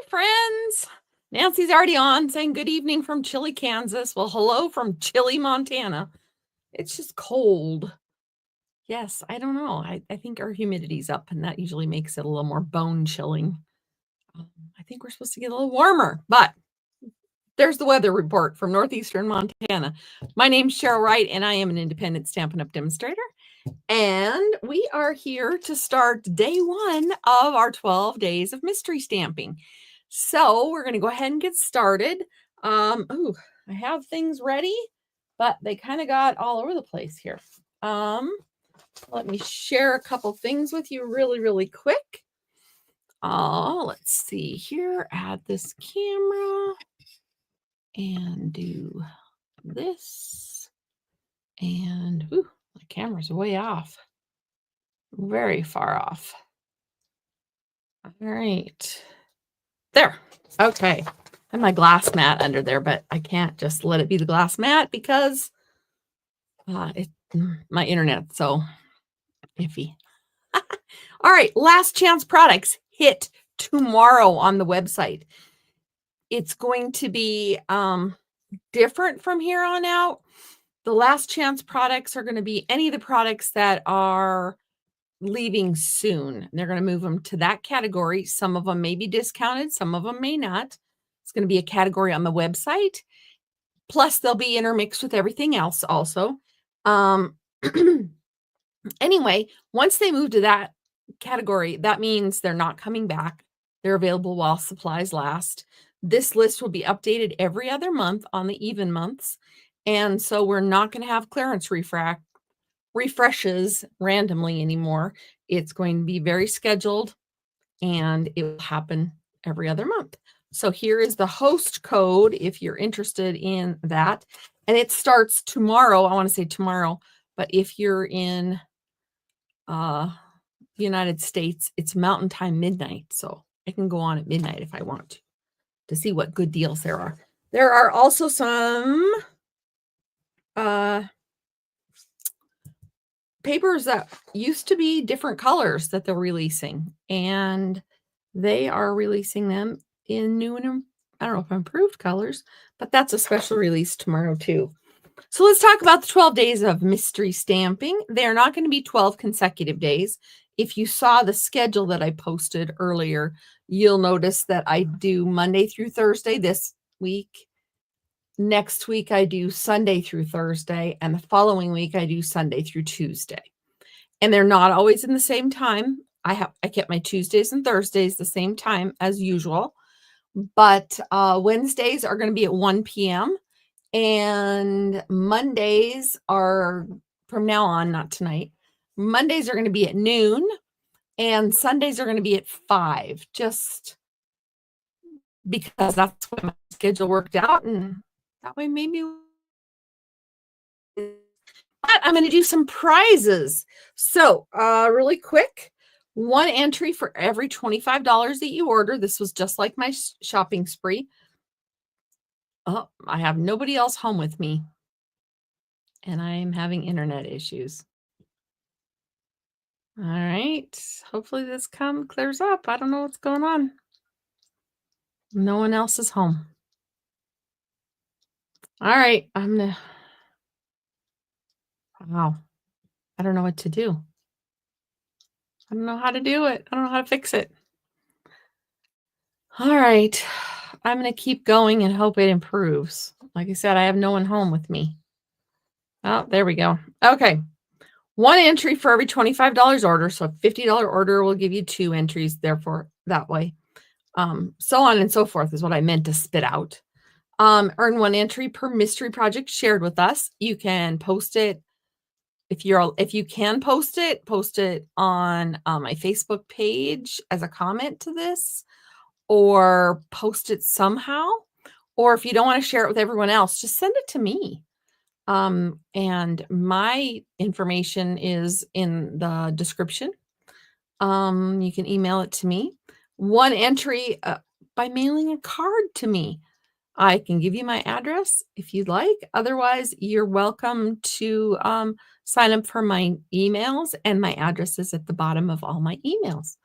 friends. Nancy's already on saying good evening from chilly Kansas. Well, hello from chilly Montana. It's just cold. Yes, I don't know. I think our humidity's up, and that usually makes it a little more bone chilling. I think we're supposed to get a little warmer, but there's the weather report from northeastern Montana. My name's Cheryl Wright, and I am an independent Stampin' Up! Demonstrator. And we are here to start day one of our 12 days of mystery stamping. So we're going to go ahead and get started. I have things ready, but they kind of got all over the place here. Let me share a couple things with you really quick. Let's see here. Add this camera and do this. And the camera's way off. Very far off. All right. There. Okay. And my glass mat under there, but I can't just let it be the glass mat because my internet's so iffy. All right. Last chance products hit tomorrow on the website. It's going to be different from here on out. The last chance products are going to be any of the products that are leaving soon. They're going to move them to that category. Some of them may be discounted, some of them may not. It's going to be a category on the website. Plus, they'll be intermixed with everything else also. Anyway, once they move to that category, that means they're not coming back. They're available while supplies last. This list will be updated every other month on the even months. And so we're not going to have clearance refreshes randomly anymore. It's going to be very scheduled, and it will happen every other month. So here is the host code if you're interested in that. And it starts tomorrow. I want to say tomorrow, but if you're in the United States, it's Mountain Time midnight. So I can go on at midnight if I want to see what good deals there are. There are also some papers that used to be different colors that they're releasing, and they are releasing them in new and I don't know if improved colors, but that's a special release tomorrow too. So let's talk about the 12 days of mystery stamping. They're not going to be 12 consecutive days. If you saw the schedule that I posted earlier, you'll notice that I do Monday through Thursday this week. Next week, I do Sunday through Thursday, and the following week, I do Sunday through Tuesday. And they're not always in the same time. I kept my Tuesdays and Thursdays the same time as usual, but Wednesdays are going to be at 1 p.m. and Mondays are from now on, not tonight. Mondays are going to be at noon, and Sundays are going to be at 5, just because that's when my schedule worked out, and that way maybe. But I'm going to do some prizes. So really quick, one entry for every $25 that you order. This was just like my shopping spree. Oh, I have nobody else home with me, and I'm having internet issues. All right. Hopefully this clears up. I don't know what's going on. No one else is home. All right. Wow. I don't know what to do. I don't know how to do it. I don't know how to fix it. All right. I'm going to keep going and hope it improves. Like I said, I have no one home with me. Oh, there we go. Okay. One entry for every $25 order. So a $50 order will give you 2 entries, therefore that way. So on and so forth is what I meant to spit out. Earn 1 entry per mystery project shared with us. You can post it. If you can post it on my Facebook page as a comment to this, or post it somehow. Or if you don't want to share it with everyone else, just send it to me. And my information is in the description. You can email it to me. 1 entry by mailing a card to me. I can give you my address if you'd like. Otherwise, you're welcome to sign up for my emails, and my address is at the bottom of all my emails.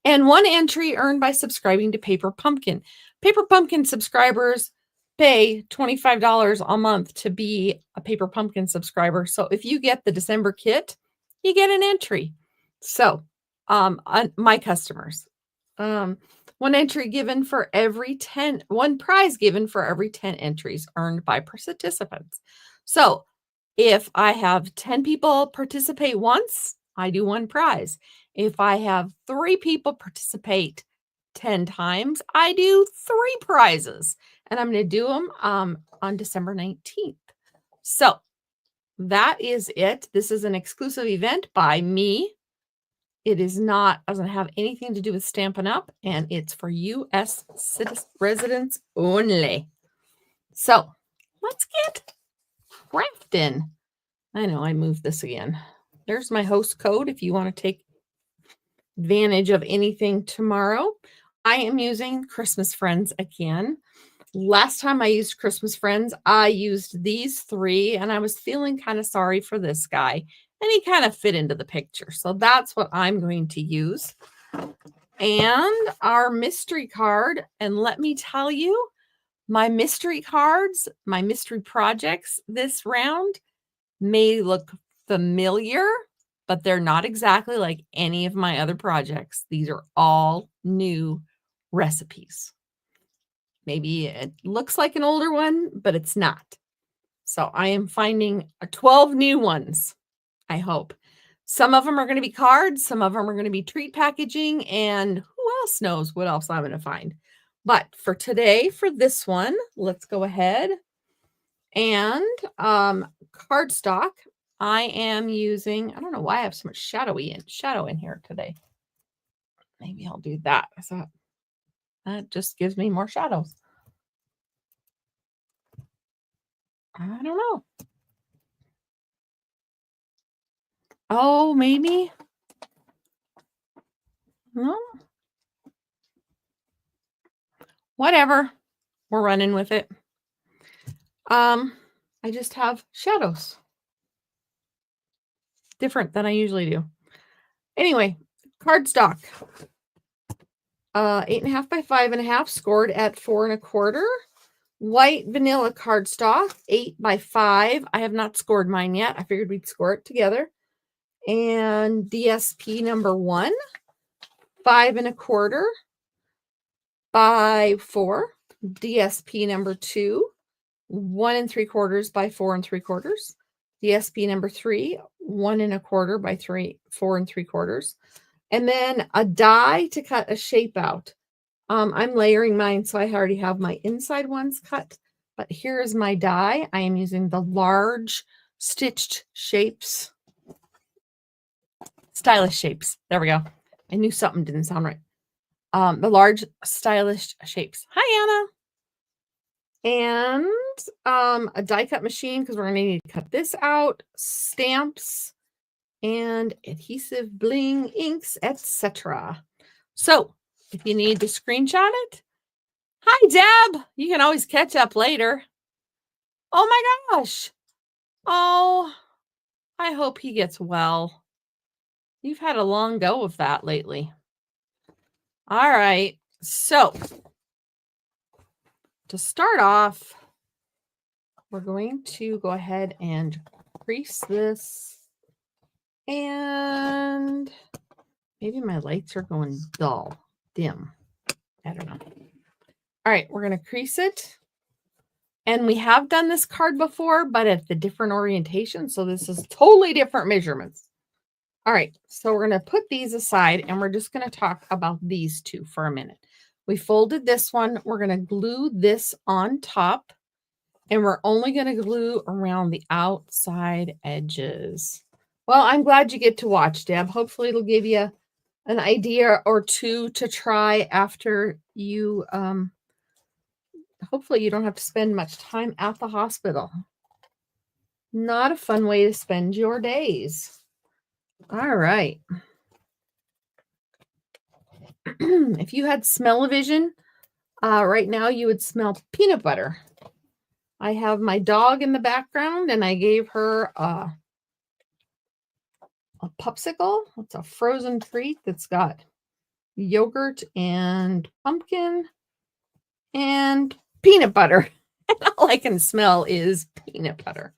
And 1 entry earned by subscribing to Paper Pumpkin. Paper Pumpkin subscribers pay $25 a month to be a Paper Pumpkin subscriber. So if you get the December kit, you get an entry. So, my customers, 1 entry given for every 10, 1 prize given for every 10 entries earned by participants. So if I have 10 people participate once, I do 1 prize. If I have 3 people participate 10 times, I do 3 prizes. And I'm going to do them on December 19th. So that is it. This is an exclusive event by me. It is not, doesn't have anything to do with Stampin' Up, and it's for U.S. residents only. So let's get crafting. I know I moved this again. There's my host code if you want to take advantage of anything tomorrow. I am using Christmas Friends again. Last time I used Christmas Friends, I used these 3, and I was feeling kind of sorry for this guy, and he kind of fit into the picture. So that's what I'm going to use. And our mystery card, and let me tell you, my mystery cards, my mystery projects this round may look familiar, but they're not exactly like any of my other projects. These are all new recipes. Maybe it looks like an older one, but it's not. So I am finding 12 new ones, I hope. Some of them are going to be cards. Some of them are going to be treat packaging. And who else knows what else I'm going to find. But for today, for this one, let's go ahead. And cardstock, I am using, I don't know why I have so much shadow in here today. Maybe I'll do that. So that just gives me more shadows. I don't know. Oh, maybe. No. Whatever. We're running with it. I just have shadows. Different than I usually do. Anyway, cardstock. 8.5 by 5.5, scored at 4 1/4. White vanilla cardstock, 8 by 5. I have not scored mine yet. I figured we'd score it together. And DSP number 1, 5 1/4 by 4. DSP number 2, 1 3/4 by 4 3/4. DSP number 3, 1 1/4 by 4 3/4. And then a die to cut a shape out. I'm layering mine, so I already have my inside ones cut. But here is my die. I am using the large stitched shapes. Stylish shapes. There we go. I knew something didn't sound right. The large stylish shapes. Hi, Anna. And a die cut machine, because we're going to need to cut this out. Stamps and adhesive, bling, inks, etc. So if you need to screenshot it, hi, Deb. You can always catch up later. Oh my gosh. Oh, I hope he gets well. You've had a long go of that lately. All right. So to start off, we're going to go ahead and crease this. And maybe my lights are going dim. I don't know. All right, we're going to crease it. And we have done this card before, but at the different orientation. So this is totally different measurements. All right, so we're going to put these aside, and we're just going to talk about these two for a minute. We folded this one. We're going to glue this on top, and we're only going to glue around the outside edges. Well, I'm glad you get to watch, Deb. Hopefully it'll give you an idea or two to try after you, hopefully you don't have to spend much time at the hospital. Not a fun way to spend your days. All right. If you had smell-o-vision, right now you would smell peanut butter. I have my dog in the background, and I gave her a popsicle. It's a frozen treat that's got yogurt and pumpkin and peanut butter. And all I can smell is peanut butter.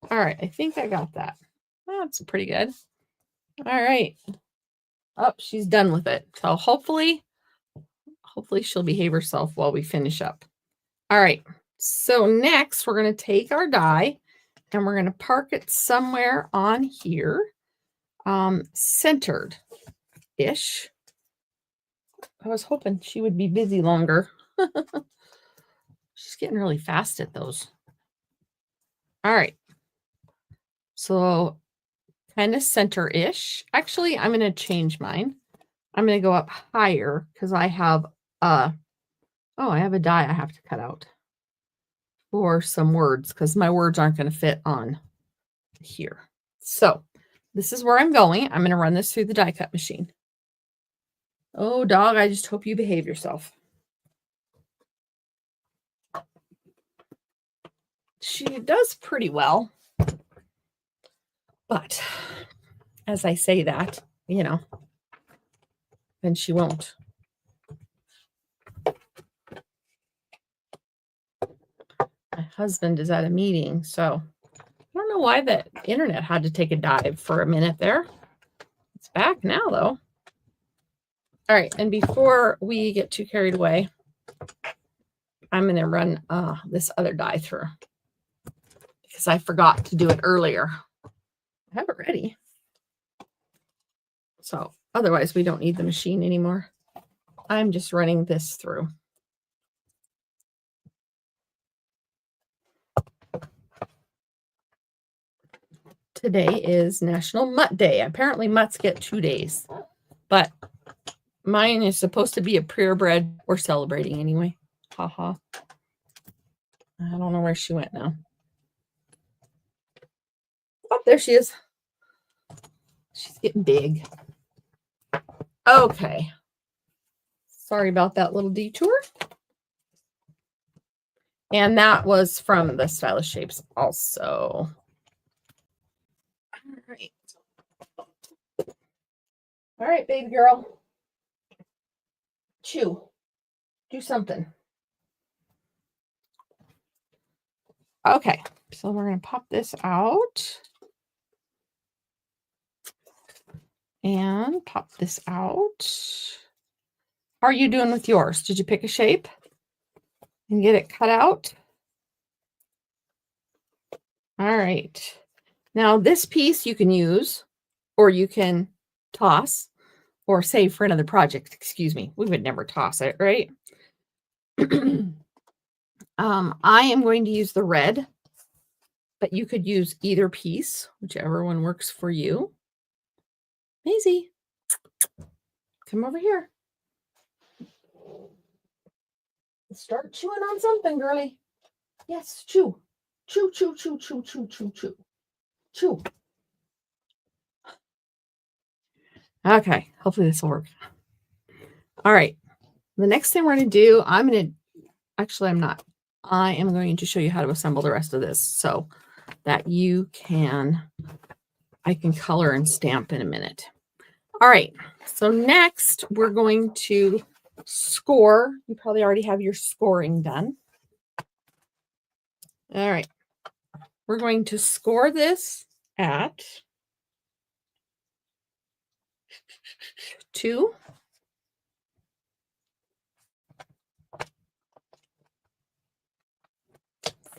All right, I think I got that. That's pretty good. All right. Oh, she's done with it. So hopefully she'll behave herself while we finish up. All right. So next we're going to take our die and we're going to park it somewhere on here, centered-ish. I was hoping she would be busy longer. She's getting really fast at those. All right. So kind of center-ish. Actually, I'm going to change mine. I'm going to go up higher because I have I have a die I have to cut out for some words because my words aren't going to fit on here. So this is where I'm going. I'm going to run this through the die cut machine. Oh, dog, I just hope you behave yourself. She does pretty well. But as I say that, you know, then she won't. My husband is at a meeting, so I don't know why the internet had to take a dive for a minute there. It's back now, though. All right, and before we get too carried away, I'm going to run this other die through because I forgot to do it earlier. I have it ready. So otherwise, we don't need the machine anymore. I'm just running this through. Today is National Mutt Day. Apparently mutts get 2 days, but mine is supposed to be a purebred. We're celebrating anyway. Haha. I don't know where she went now. Oh, there she is. She's getting big. Okay. Sorry about that little detour. And that was from the Stylish Shapes also. All right. All right, baby girl. Chew. Do something. Okay. So we're going to pop this out. And pop this out. How are you doing with yours? Did you pick a shape and get it cut out? All right. Now this piece you can use or you can toss or save for another project. Excuse me. We would never toss it, right? I am going to use the red, but you could use either piece, whichever one works for you. Maisie, come over here. Start chewing on something, girly. Yes, chew. Chew, chew, chew, chew, chew, chew, chew. Chew. Okay, hopefully this will work. All right. The next thing we're going to do, I'm not. I am going to show you how to assemble the rest of this so that I can color and stamp in a minute. All right. So next we're going to score. You probably already have your scoring done. All right. We're going to score this at 2,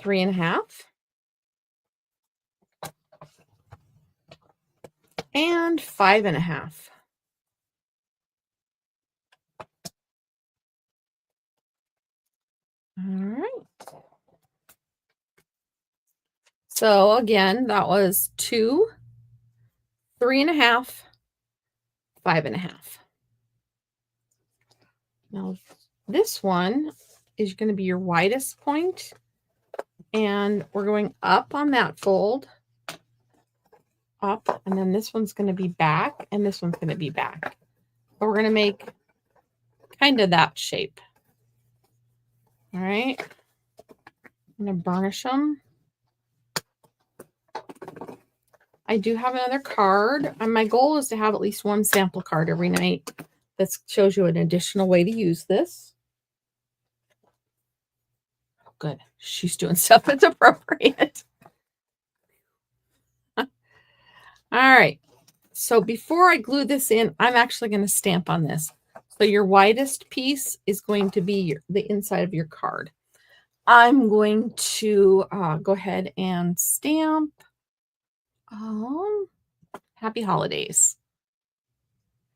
3.5, and 5.5. All right. So again, that was 2, 3.5, 5.5. Now this one is going to be your widest point, and we're going up on that fold, up, and then this one's going to be back, and this one's going to be back. So we're going to make kind of that shape. All right. I'm going to burnish them. I do have another card, and my goal is to have at least one sample card every night that shows you an additional way to use this. Oh, good. She's doing stuff that's appropriate. All right. So before I glue this in, I'm actually going to stamp on this. So your widest piece is going to be the inside of your card. I'm going to go ahead and stamp Happy Holidays.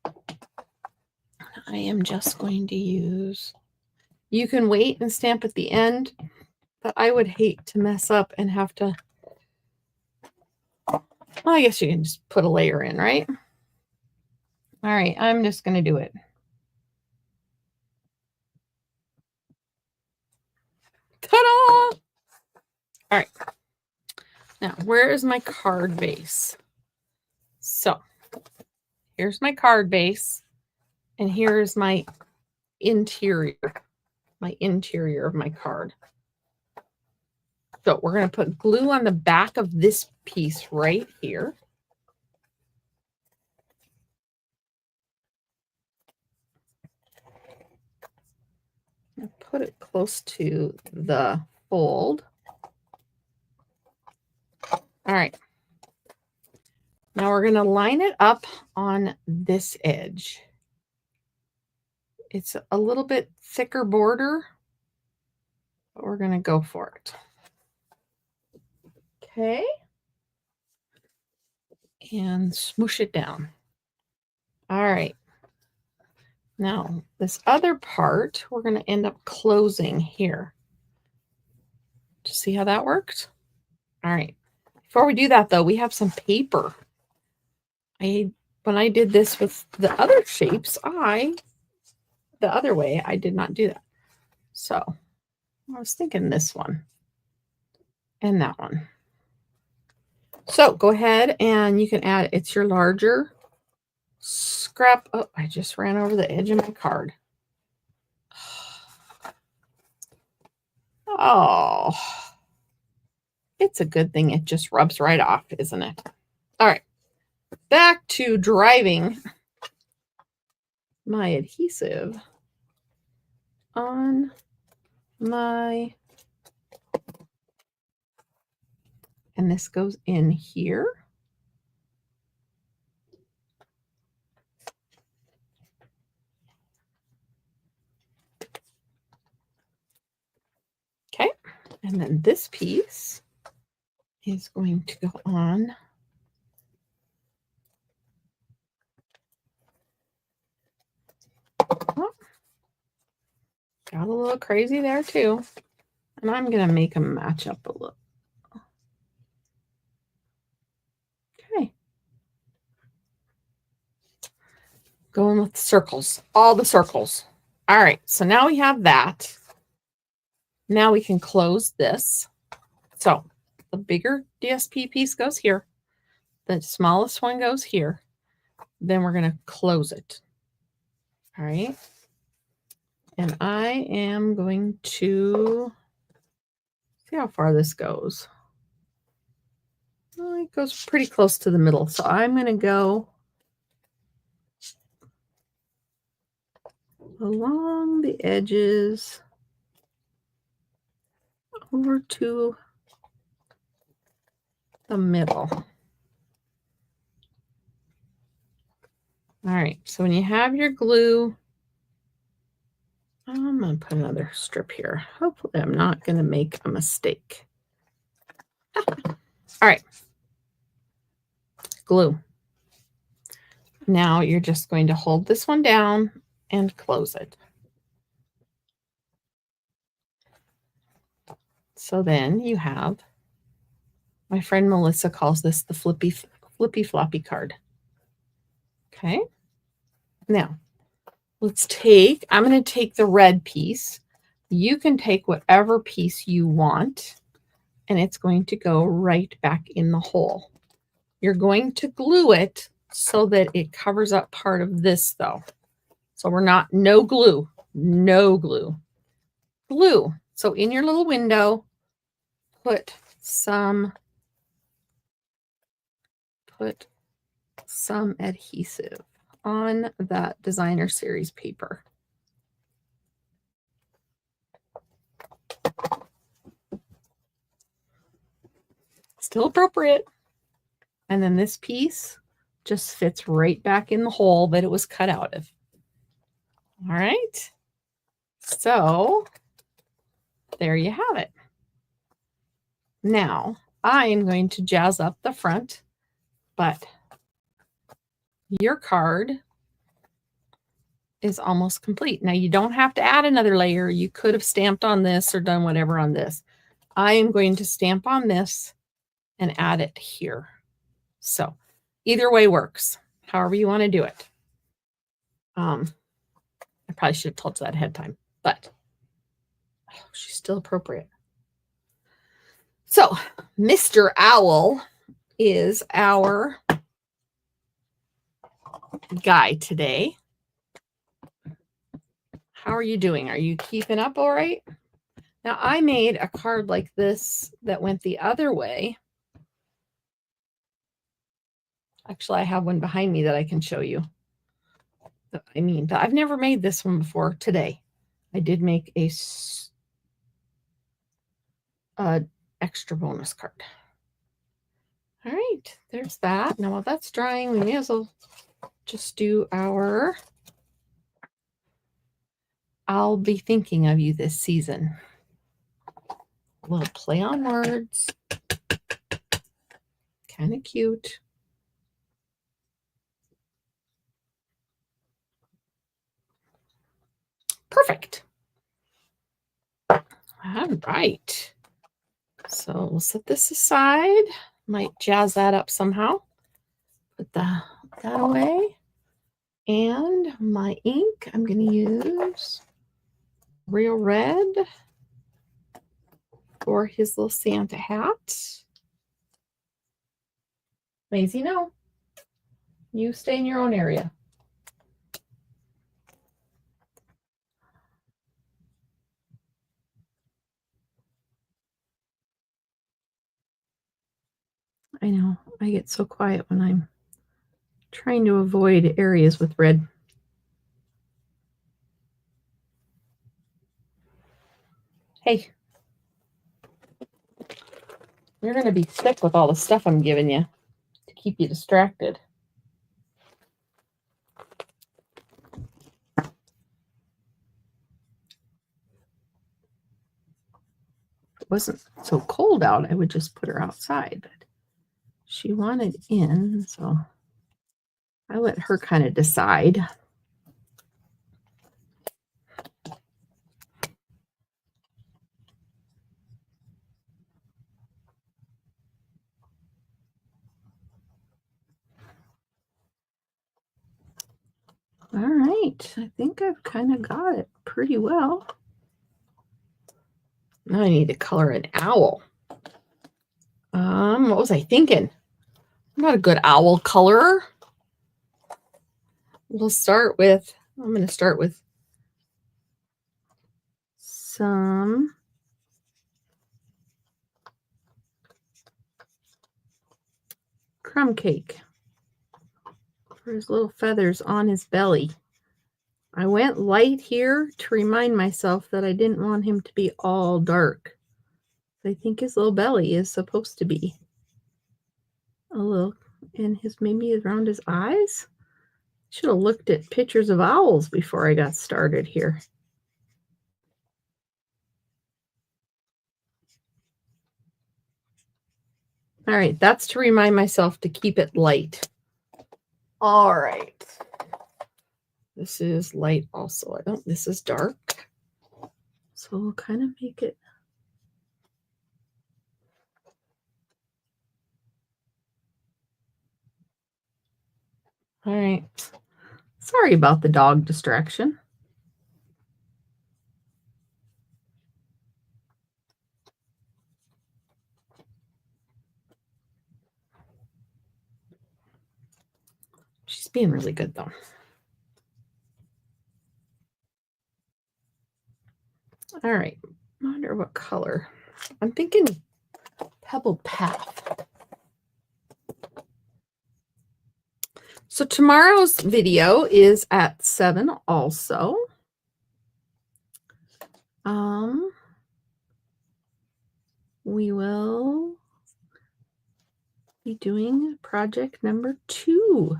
I am just going to use, you can wait and stamp at the end, but I would hate to mess up and have to, well, I guess you can just put a layer in, right? All right, I'm just going to do it. Ta-da! All right. Now, where is my card base? So, here's my card base, and here's my interior of my card. So, we're going to put glue on the back of this piece right here. Put it close to the fold. All right. Now we're going to line it up on this edge. It's a little bit thicker border, but we're going to go for it. Okay. And smoosh it down. All right. Now, this other part, we're going to end up closing here. Do you see how that worked? All right. Before we do that, though, we have some paper. When I did this with the other shapes, the other way, I did not do that. So I was thinking this one and that one. So go ahead and you can add, it's your larger scrap. Oh, I just ran over the edge of my card. Oh, it's a good thing it just rubs right off, isn't it? All right, back to driving my adhesive on my, and this goes in here. Okay, and then this piece is going to go on got a little crazy there too. And I'm going to make them match up a little. Okay. Going with the circles, all the circles. All right, so now we have that. Now we can close this. So the bigger DSP piece goes here. The smallest one goes here. Then we're going to close it. All right. And I am going to see how far this goes. Well, it goes pretty close to the middle. So I'm going to go along the edges over to the middle. All right, so when you have your glue, I'm going to put another strip here. Hopefully I'm not going to make a mistake. All right, glue. Now you're just going to hold this one down and close it. So then you have, my friend Melissa calls this the flippy floppy card. Okay. Now, let's take, I'm going to take the red piece. You can take whatever piece you want, and it's going to go right back in the hole. You're going to glue it so that it covers up part of this, though. So we're not, no glue, no glue. Glue. So in your little window, put some adhesive on that designer series paper. Still appropriate. And then this piece just fits right back in the hole that it was cut out of. All right. So there you have it. Now I am going to jazz up the front, but your card is almost complete. Now you don't have to add another layer. You could have stamped on this or done whatever on this. I am going to stamp on this and add it here. So either way works, however you want to do it. I probably should have told you that ahead of time, but she's still appropriate. So Mr. Owl is our guy today. How are you doing? Are you keeping up all right? Now I made a card like this that went the other way. Actually, I have one behind me that I can show you. But I've never made this one before today. I did make a extra bonus card. All right, there's that. Now while that's drying, we may as well just do our I'll be thinking of you this season. A little play on words. Kind of cute. Perfect. All right. So we'll set this aside. Might jazz that up somehow. Put that away. And my ink, I'm going to use Real Red for his little Santa hat. Maisie, no. You stay in your own area. I know, I get so quiet when I'm trying to avoid areas with red. Hey, you're going to be sick with all the stuff I'm giving you to keep you distracted. If it wasn't so cold out, I would just put her outside, but she wanted in, so I let her kind of decide. All right, I think I've kind of got it pretty well. Now I need to color an owl. What was I thinking? I'm not a good owl colorer. I'm going to start with some crumb cake for his little feathers on his belly. I went light here to remind myself that I didn't want him to be all dark. I think his little belly is supposed to be a little, and maybe around his eyes. Should have looked at pictures of owls before I got started here. All right, that's to remind myself to keep it light. All right. This is light also. This is dark. So we'll kind of make it. All right. Sorry about the dog distraction. She's being really good though. All right. I wonder what color. I'm thinking Pebble Path. So tomorrow's video is at 7 also. We will be doing project number 2.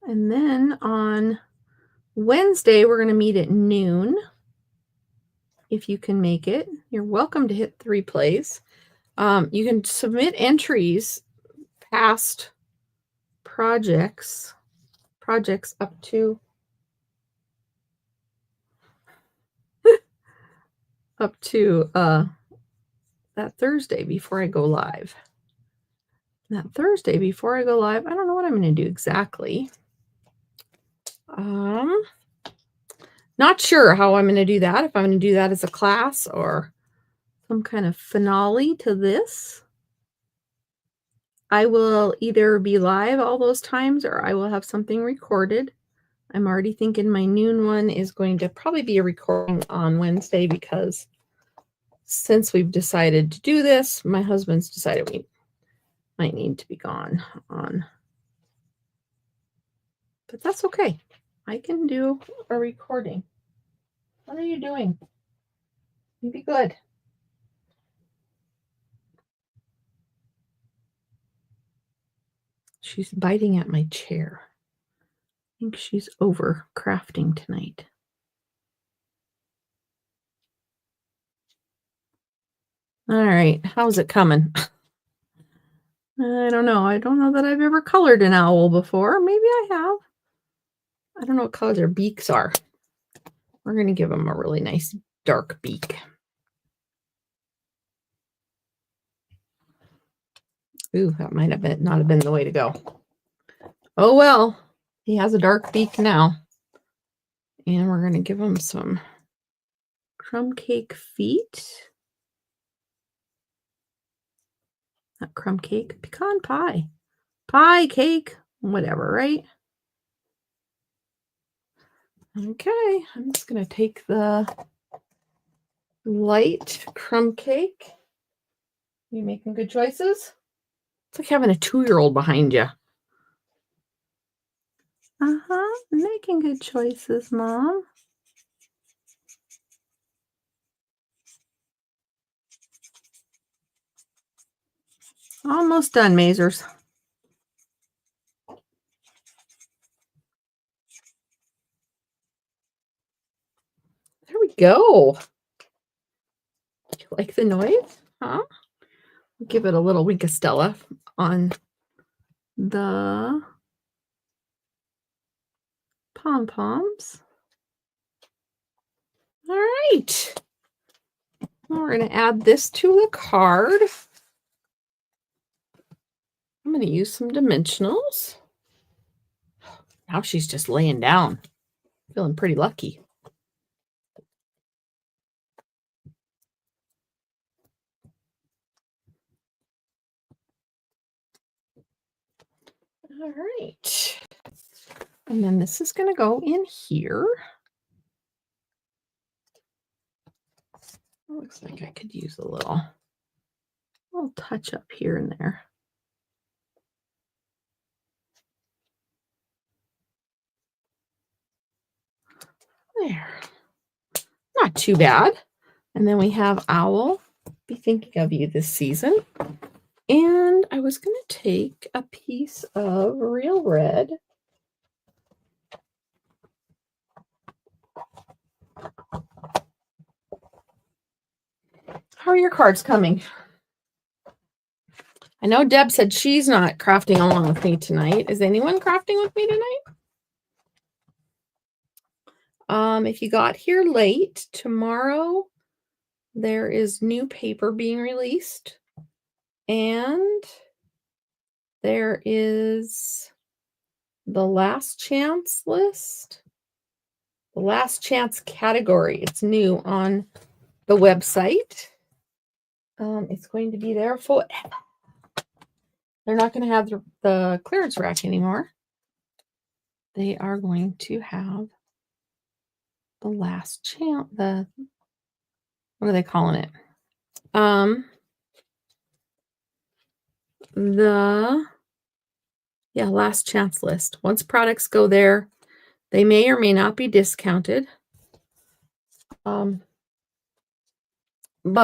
And then on Wednesday, we're going to meet at noon. If you can make it, you're welcome to hit 3 plays. You can submit entries past projects up to that Thursday before I go live. That Thursday before I go live, I don't know what I'm going to do exactly. Not sure how I'm going to do that, if I'm going to do that as a class or some kind of finale to this. I will either be live all those times or I will have something recorded. I'm already thinking my noon one is going to probably be a recording on Wednesday because since we've decided to do this, my husband's decided we might need to be gone on. But that's okay. I can do a recording. What are you doing? You be good. She's biting at my chair. I think she's over crafting tonight. All right, how's it coming? I don't know. I don't know that I've ever colored an owl before. Maybe I have. I don't know what color their beaks are. We're going to give them a really nice dark beak. Ooh, that might have not have been the way to go. Oh well, he has a dark beak now. And we're going to give him some crumb cake feet. Not crumb cake, pecan pie. Pie cake, whatever, right? Okay, I'm just going to take the light crumb cake. You making good choices? It's like having a 2-year-old behind you. Making good choices, Mom. Almost done, Mazers. There we go. You like the noise? Huh? Give it a little Winkastella on the pom-poms. All right. We're going to add this to the card. I'm going to use some dimensionals. Now she's just laying down. Feeling pretty lucky. All right. And then this is going to go in here. Looks like I could use a little touch up here and there. There. Not too bad. And then we have Owl. Be thinking of you this season. And I was going to take a piece of Real Red. How are your cards coming? I know Deb said she's not crafting along with me tonight. Is anyone crafting with me tonight? If you got here late, tomorrow there is new paper being released. And there is the last chance list. The last chance category. It's new on the website. It's going to be there for. They're not going to have the clearance rack anymore. They are going to have the last chance. What are they calling it? The Yeah, last chance list. Once products go there, they may or may not be discounted. But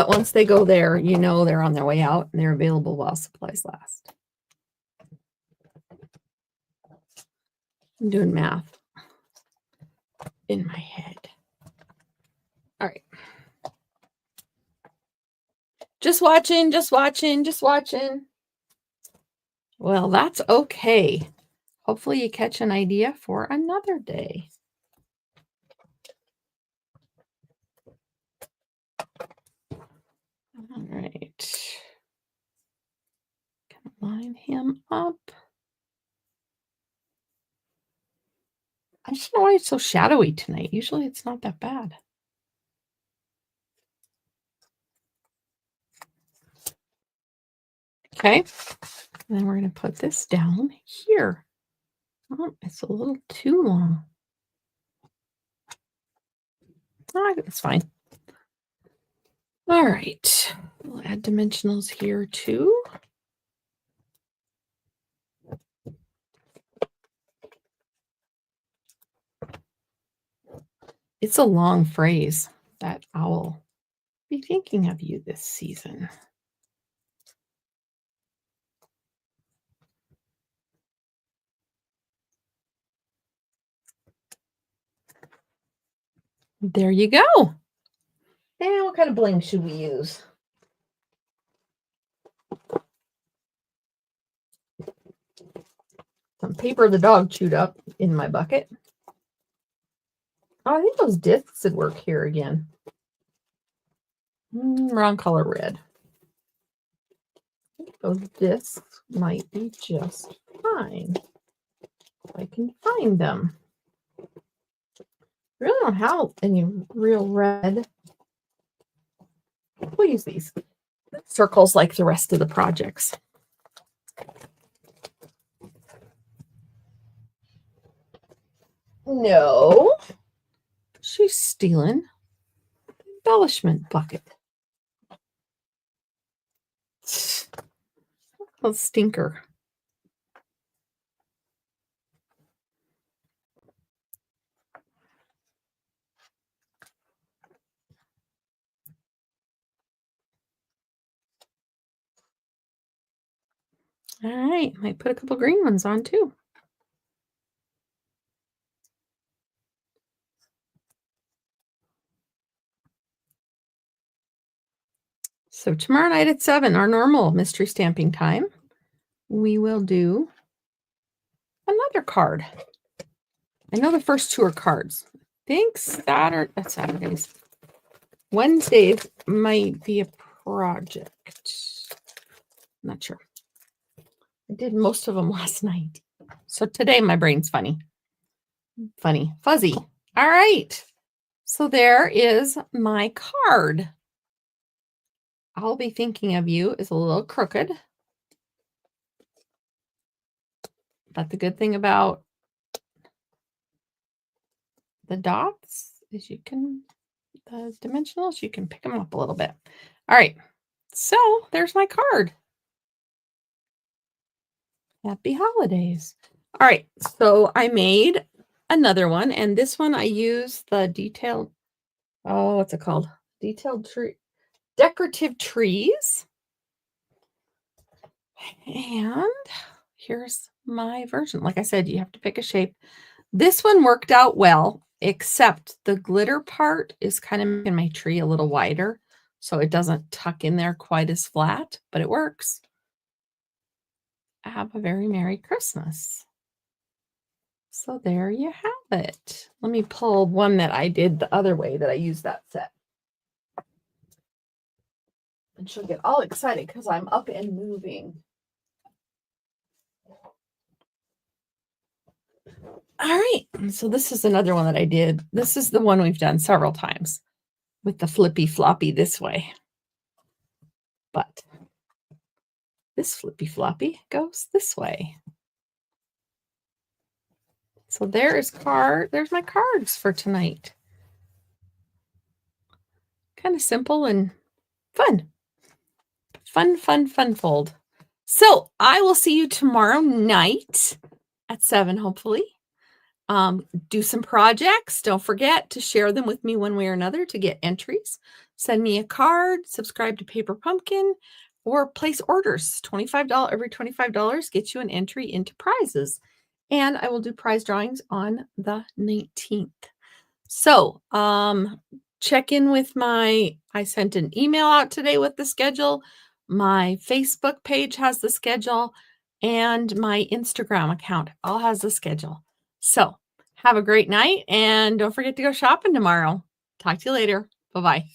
once they go there, you know they're on their way out and they're available while supplies last. I'm doing math in my head. All right. Just watching, just watching, just watching. Well, that's okay. Hopefully you catch an idea for another day. All right. Can I line him up? I just don't know why it's so shadowy tonight. Usually it's not that bad. Okay. And then we're going to put this down here. Oh, it's a little too long. Oh, it's fine. All right. We'll add dimensionals here too. It's a long phrase, that owl. Be thinking of you this season. There you go. And what kind of bling should we use? Some paper the dog chewed up in my bucket. Oh, I think those discs would work here again. Wrong color red. Those discs might be just fine. If I can find them. I really don't have any real red. We'll use these circles like the rest of the projects. No, she's stealing the embellishment bucket. A stinker. All right, might put a couple green ones on too. So tomorrow night at 7, our normal mystery stamping time, we will do another card. I know the first two are cards. I think Saturdays. Wednesdays might be a project. Not sure. I did most of them last night. So today my brain's funny. Fuzzy. All right. So there is my card. I'll be thinking of you is a little crooked. But the good thing about the dots is the dimensionals, you can pick them up a little bit. All right. So there's my card. Happy holidays. All right. So I made another one, and this one I use the detailed, what's it called? Decorative trees. And here's my version. Like I said, you have to pick a shape. This one worked out well, except the glitter part is kind of making my tree a little wider, so it doesn't tuck in there quite as flat, but it works. Have a very Merry Christmas. So there you have it. Let me pull one that I did the other way that I used that set. And she'll get all excited because I'm up and moving. All right, so this is another one that I did. This is the one we've done several times with the flippy floppy this way. But this flippy floppy goes this way. So there's my cards for tonight. Kind of simple and fun. Fun fold. So I will see you tomorrow night at 7, hopefully. Do some projects. Don't forget to share them with me one way or another to get entries. Send me a card, subscribe to Paper Pumpkin, or place orders. $25 every $25 gets you an entry into prizes. And I will do prize drawings on the 19th. So, check in with I sent an email out today with the schedule. My Facebook page has the schedule, and my Instagram account all has the schedule. So, have a great night, and don't forget to go shopping tomorrow. Talk to you later. Bye-bye.